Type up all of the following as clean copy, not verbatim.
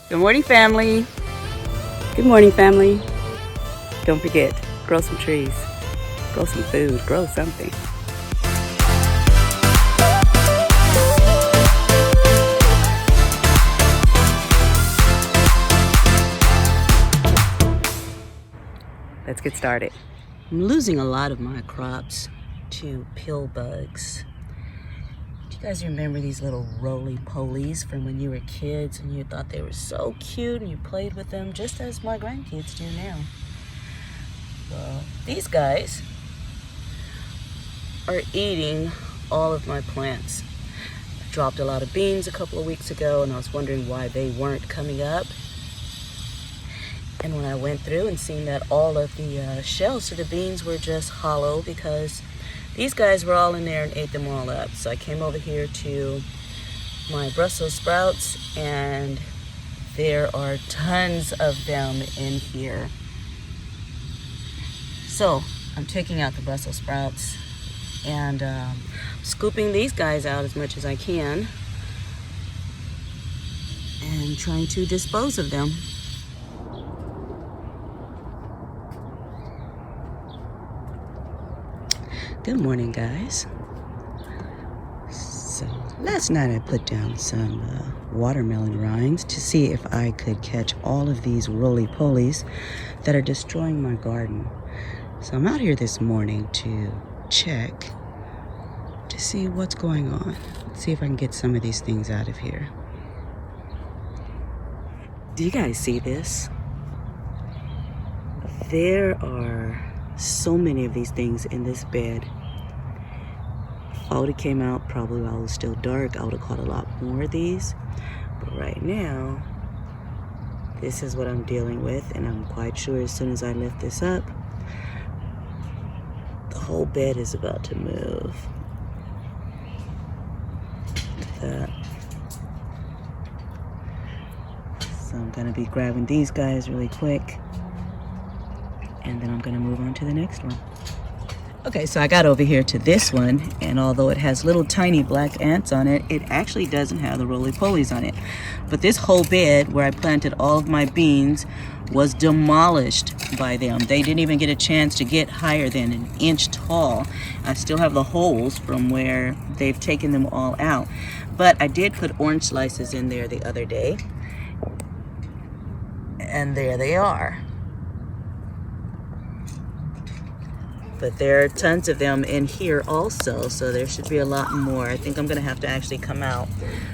Good morning, family. Good morning, family. Don't forget, grow some trees, grow some food, grow something. Let's get started. I'm losing a lot of my crops to pill bugs. Do you guys remember these little Rollie Pollies from when you were kids and you thought they were so cute and you played with them just as my grandkids do now? Well, these guys are eating all of my plants. I dropped a lot of beans a couple of weeks ago and I was wondering why they weren't coming up. And when I went through and seen that all of the shells for the beans were just hollow because these guys were all in there and ate them all up. So I came over here to my Brussels sprouts and there are tons of them in here. So I'm taking out the Brussels sprouts and scooping these guys out as much as I can and trying to dispose of them. Good morning, guys. So last night I put down some watermelon rinds to see if I could catch all of these Rollie Pollies that are destroying my garden. So I'm out here this morning to check to see what's going on. Let's see if I can get some of these things out of here. Do you guys see this? There are so many of these things in this bed. If I would have came out probably while it was still dark, I would have caught a lot more of these. But right now, this is what I'm dealing with, and I'm quite sure as soon as I lift this up, the whole bed is about to move. Like that. So I'm gonna be grabbing these guys really quick, and then I'm gonna move on to the next one. Okay, so I got over here to this one, and although it has little tiny black ants on it, it actually doesn't have the Rollie Pollies on it. But this whole bed where I planted all of my beans was demolished by them. They didn't even get a chance to get higher than an inch tall. I still have the holes from where they've taken them all out. But I did put orange slices in there the other day, and there they are. But there are tons of them in here also, so there should be a lot more. I think I'm gonna have to actually come out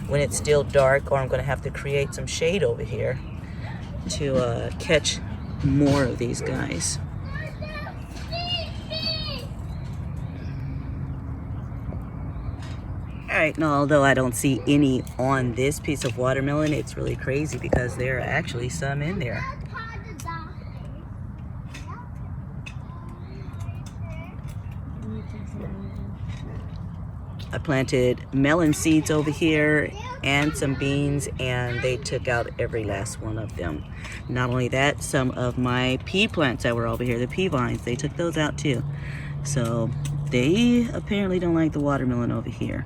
when it's still dark, or I'm gonna have to create some shade over here to catch more of these guys. All right, now although I don't see any on this piece of watermelon, it's really crazy because there are actually some in there. I planted melon seeds over here and some beans, and they took out every last one of them. Not only that, some of my pea plants that were over here, the pea vines, they took those out too. So they apparently don't like the watermelon over here.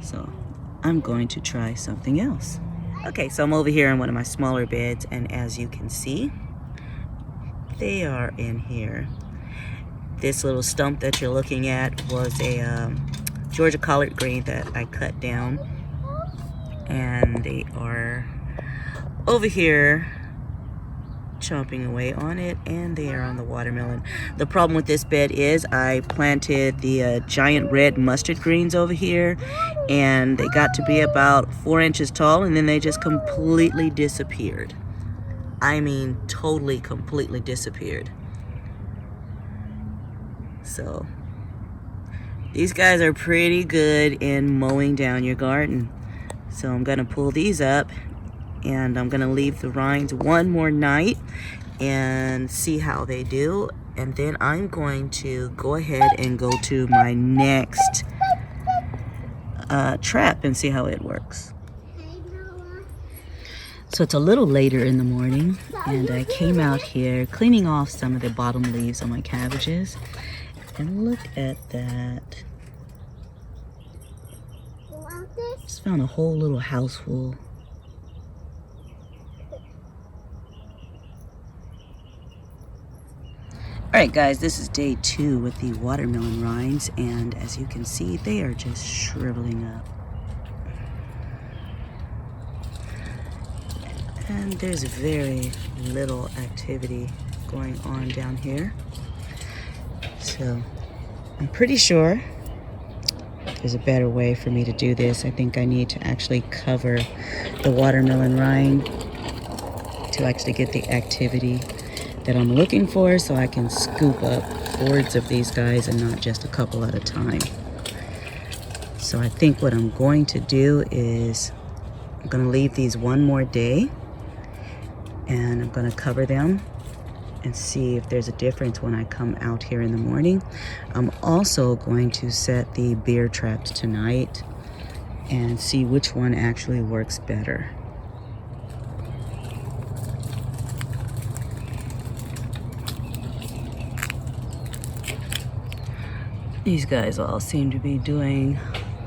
So I'm going to try something else. Okay, so I'm over here in one of my smaller beds, and as you can see, they are in here. This little stump that you're looking at was a Georgia collard green that I cut down, and they are over here chomping away on it, and they are on the watermelon. The problem with this bed is I planted the giant red mustard greens over here, and they got to be about 4 inches tall, and then they just completely disappeared. I mean, totally, completely disappeared. So these guys are pretty good in mowing down your garden. So I'm gonna pull these up, and I'm gonna leave the rinds one more night and see how they do. And then I'm going to go ahead and go to my next trap and see how it works. So it's a little later in the morning, and I came out here cleaning off some of the bottom leaves on my cabbages. And look at that. Just found a whole little house full. Alright guys, this is day 2 with the watermelon rinds, and as you can see, they are just shriveling up. And there's very little activity going on down here. So I'm pretty sure there's a better way for me to do this. I think I need to actually cover the watermelon rind to actually get the activity that I'm looking for, so I can scoop up hordes of these guys and not just a couple at a time. So I think what I'm going to do is I'm going to leave these one more day, and I'm going to cover them and see if there's a difference when I come out here in the morning. I'm also going to set the bear traps tonight and see which one actually works better. These guys all seem to be doing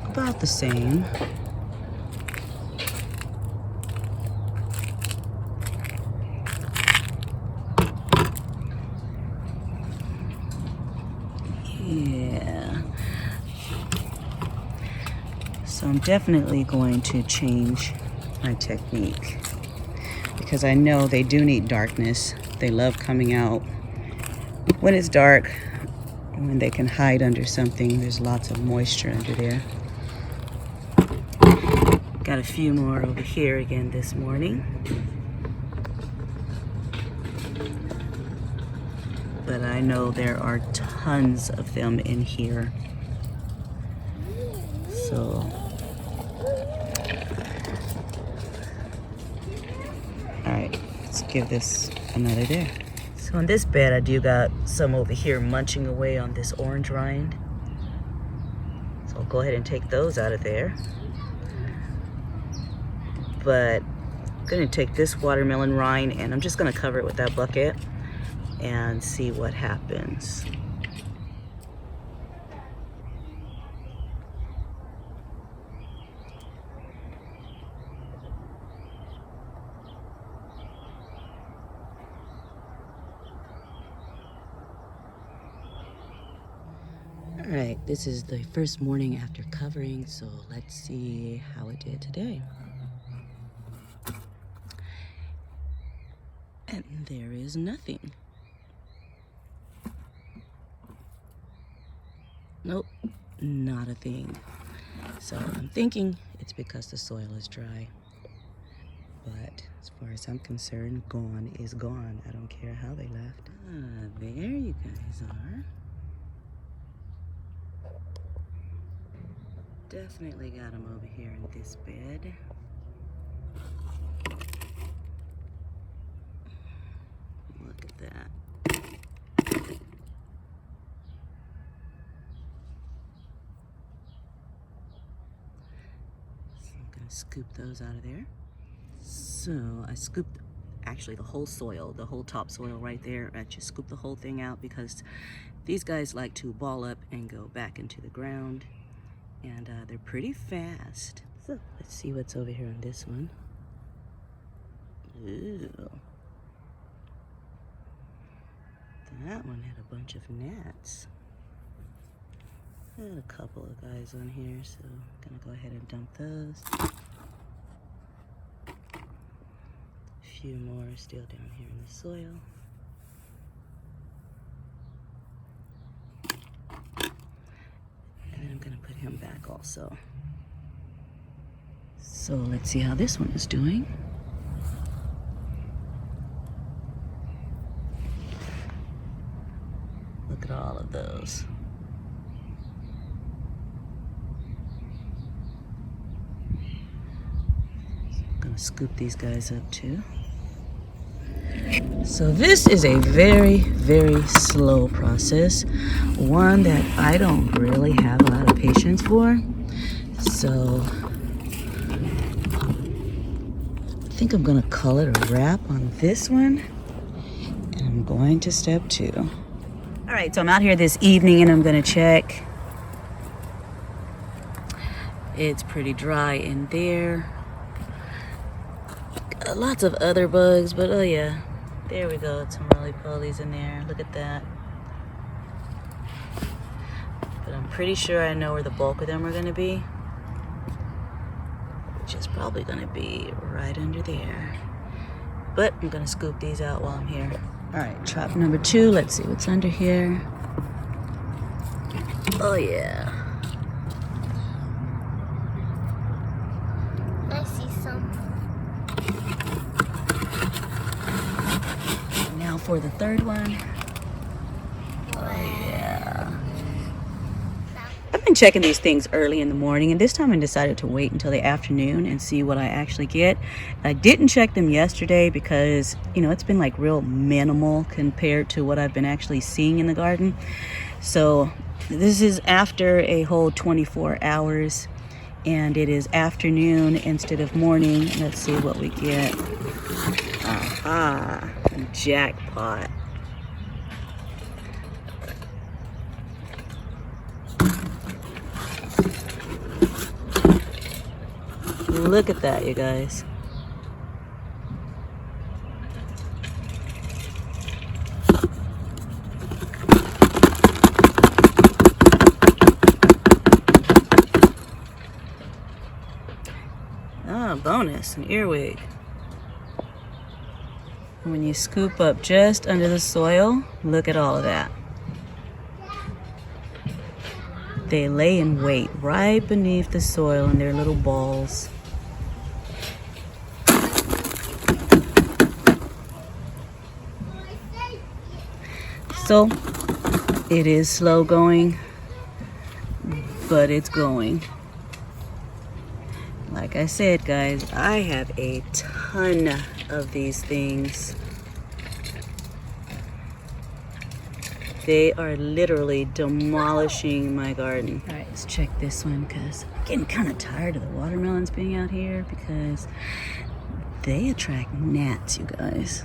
about the same. Yeah. So I'm definitely going to change my technique because I know they do need darkness. They love coming out when it's dark, when they can hide under something. There's lots of moisture under there. Got a few more over here again this morning. But I know there are tons of them in here. So, alright, let's give this another day. So on this bed, I do got some over here munching away on this orange rind. So I'll go ahead and take those out of there. But I'm gonna take this watermelon rind and I'm just gonna cover it with that bucket and see what happens. Alright, this is the first morning after covering, so let's see how it did today. And there is nothing. Nope, not a thing. So I'm thinking it's because the soil is dry. But as far as I'm concerned, gone is gone. I don't care how they left. Ah, there you guys are. Definitely got them over here in this bed. Look at that. So I'm gonna scoop those out of there. So I scooped actually the whole soil, the whole topsoil right there. I just scooped the whole thing out because these guys like to ball up and go back into the ground. And they're pretty fast. So let's see what's over here on this one. Ooh. That one had a bunch of gnats. I had a couple of guys on here, so I'm gonna go ahead and dump those. A few more still down here in the soil. And I'm gonna put him back also. So let's see how this one is doing. Look at all of those. So I'm gonna scoop these guys up too. So this is a very, very slow process. One that I don't really have a lot of patience for. So I think I'm gonna call it a wrap on this one. And I'm going to step 2. All right, so I'm out here this evening and I'm gonna check. It's pretty dry in there. Lots of other bugs, but oh yeah. There we go, some Rollie Pollies in there. Look at that. but I'm pretty sure I know where the bulk of them are gonna be, which is probably gonna be right under there. But I'm gonna scoop these out while I'm here. All right, trap number 2. Let's see what's under here. Oh yeah. I see some. Now for the third one. Oh yeah. I've been checking these things early in the morning, and this time I decided to wait until the afternoon and see what I actually get. I didn't check them yesterday because, you know, it's been like real minimal compared to what I've been actually seeing in the garden. So this is after a whole 24 hours, and it is afternoon instead of morning. Let's see what we get. Aha, jackpot. Look at that, you guys. Ah, bonus, an earwig. When you scoop up just under the soil, look at all of that. They lay in wait right beneath the soil in their little balls. So, it is slow going, but it's going. Like I said, guys, I have a ton of these things. They are literally demolishing my garden. All right, let's check this one because I'm getting kind of tired of the watermelons being out here because they attract gnats, you guys.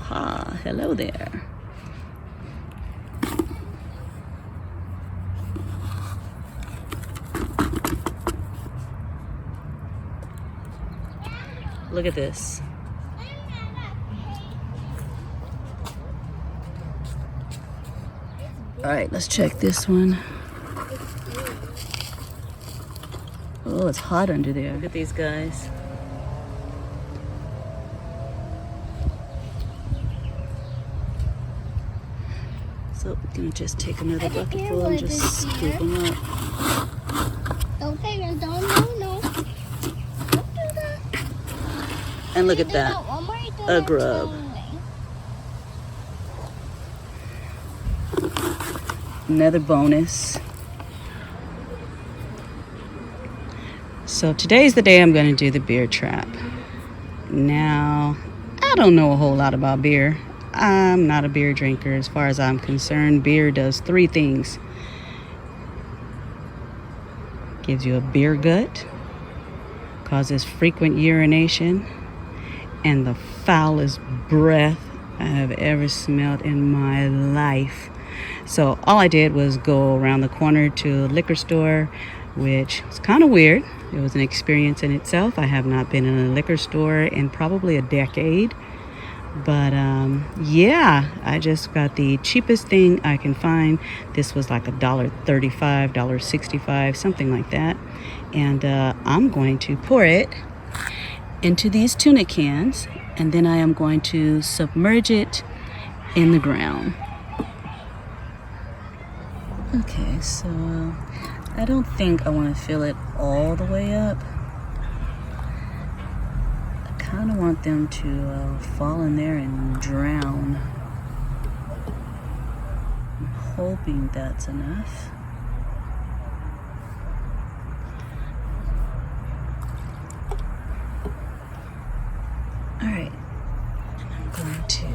Aha, hello there. Look at this. All right, let's check this one. Oh, it's hot under there. Look at these guys. So I'm gonna just take another bucket full and just scoop them up. Okay, no. Don't do that. And look at that, a grub. Another bonus. So today's the day I'm going to do the beer trap. Now, I don't know a whole lot about beer. I'm not a beer drinker as far as I'm concerned. Beer does 3 things. Gives you a beer gut, causes frequent urination, and the foulest breath I have ever smelled in my life. So all I did was go around the corner to a liquor store, which was kind of weird. It was an experience in itself. I have not been in a liquor store in probably a decade. But yeah, I just got the cheapest thing I can find. This was like $1.35, $1.65, something like that. And I'm going to pour it into these tuna cans, and then I am going to submerge it in the ground. Okay, so I don't think I want to fill it all the way up. I kind of want them to fall in there and drown. I'm hoping that's enough. All right, I'm going to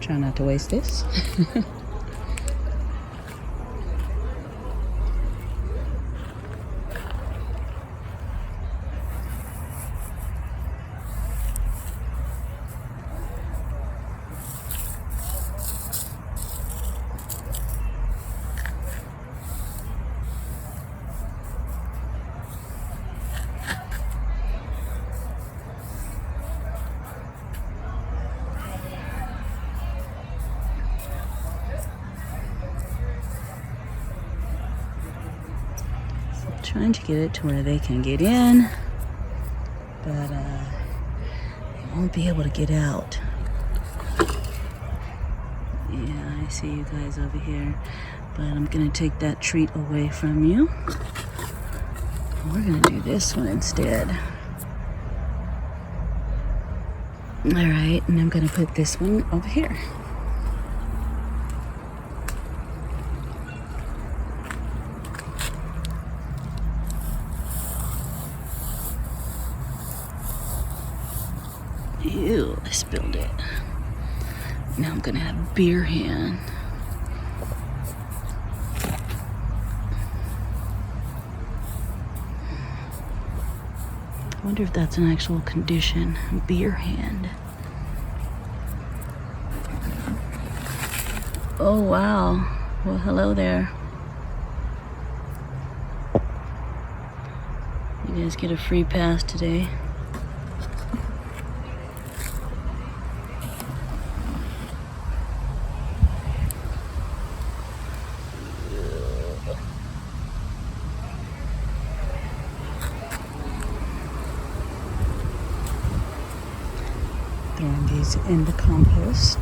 try not to waste this. trying to get it to where they can get in, but they won't be able to get out. Yeah, I see you guys over here, but I'm gonna take that treat away from you. We're gonna do this one instead. All right, and I'm gonna put this one over here. Ew, I spilled it. Now I'm gonna have beer hand. I wonder if that's an actual condition, beer hand. Oh wow, well hello there. You guys get a free pass today. Throwing these in the compost.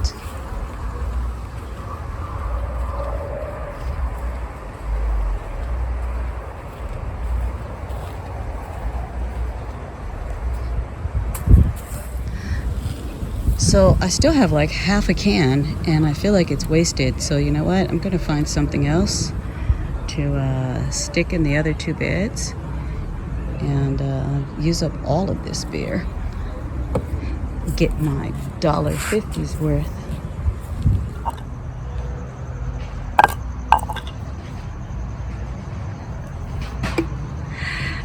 So I still have like half a can and I feel like it's wasted. So you know what? I'm gonna find something else to stick in the other 2 beds and use up all of this beer. Get my $1.50's worth.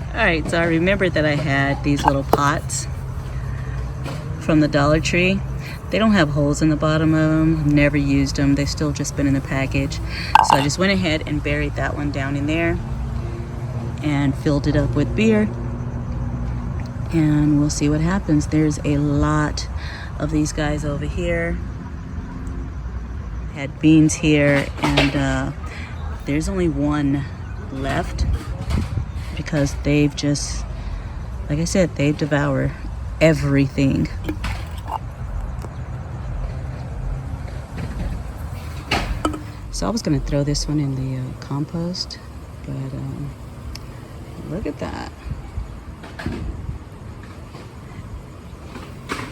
Alright, so I remembered that I had these little pots from the Dollar Tree. They don't have holes in the bottom of them. Never used them. They've still just been in the package. So I just went ahead and buried that one down in there and filled it up with beer. And we'll see what happens. There's a lot of these guys over here. Had beans here, and there's only one left because they've just, like I said, they've devoured everything. So I was gonna throw this one in the compost, but look at that.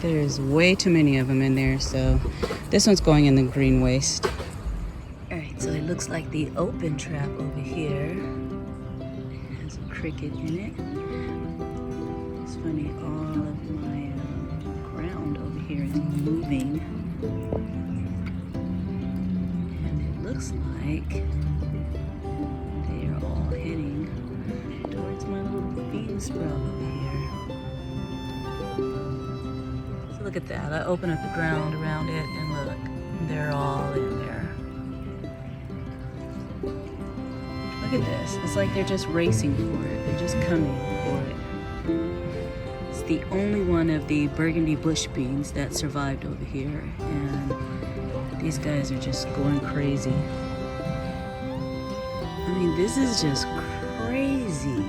There's way too many of them in there, so this one's going in the green waste. All right, so it looks like the open trap over here has a cricket in it. It's funny, all of my ground over here is moving. And it looks like they are all heading towards my little bean sprout over here. Look at that. I open up the ground around it and look, they're all in there. Look at this. It's like they're just racing for it. They're just coming for it. It's the only one of the burgundy bush beans that survived over here, and these guys are just going crazy. I mean, this is just crazy.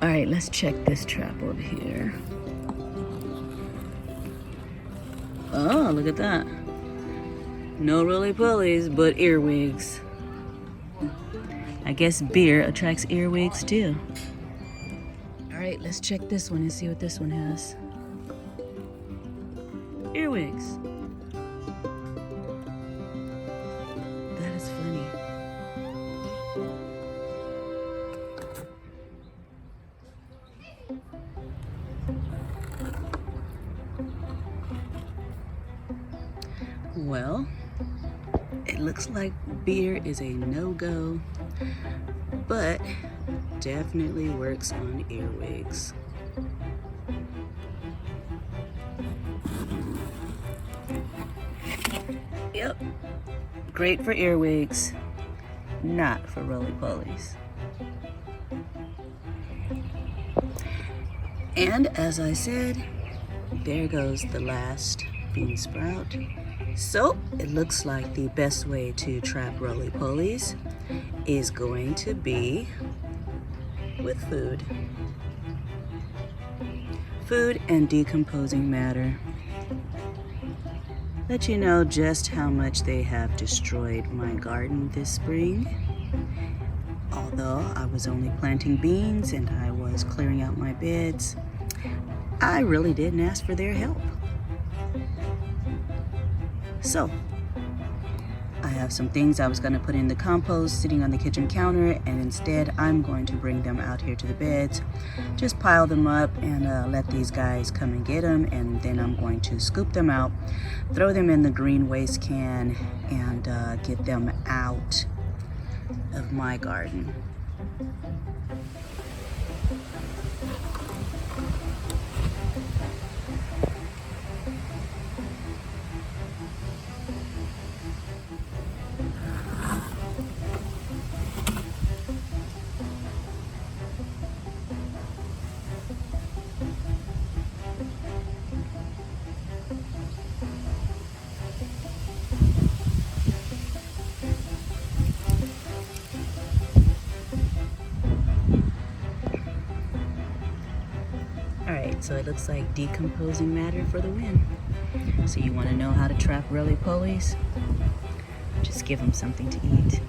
All right, let's check this trap over here. Oh, look at that. No Rollie Pollies, but earwigs. I guess beer attracts earwigs too. All right, let's check this one and see what this one has. Earwigs. That is funny. Well, it looks like beer is a no-go, but definitely works on earwigs. Yep, great for earwigs, not for Rollie Pollies. And as I said, there goes the last bean sprout. So it looks like the best way to trap Rollie Pollies is going to be with food. Food and decomposing matter. Let you know just how much they have destroyed my garden this spring. Although I was only planting beans and I was clearing out my beds, I really didn't ask for their help. So, I have some things I was going to put in the compost sitting on the kitchen counter, and instead I'm going to bring them out here to the beds, just pile them up and let these guys come and get them, and then I'm going to scoop them out, throw them in the green waste can, and get them out of my garden. Alright, so it looks like decomposing matter for the win. So you want to know how to trap Rollie Pollies? Just give them something to eat.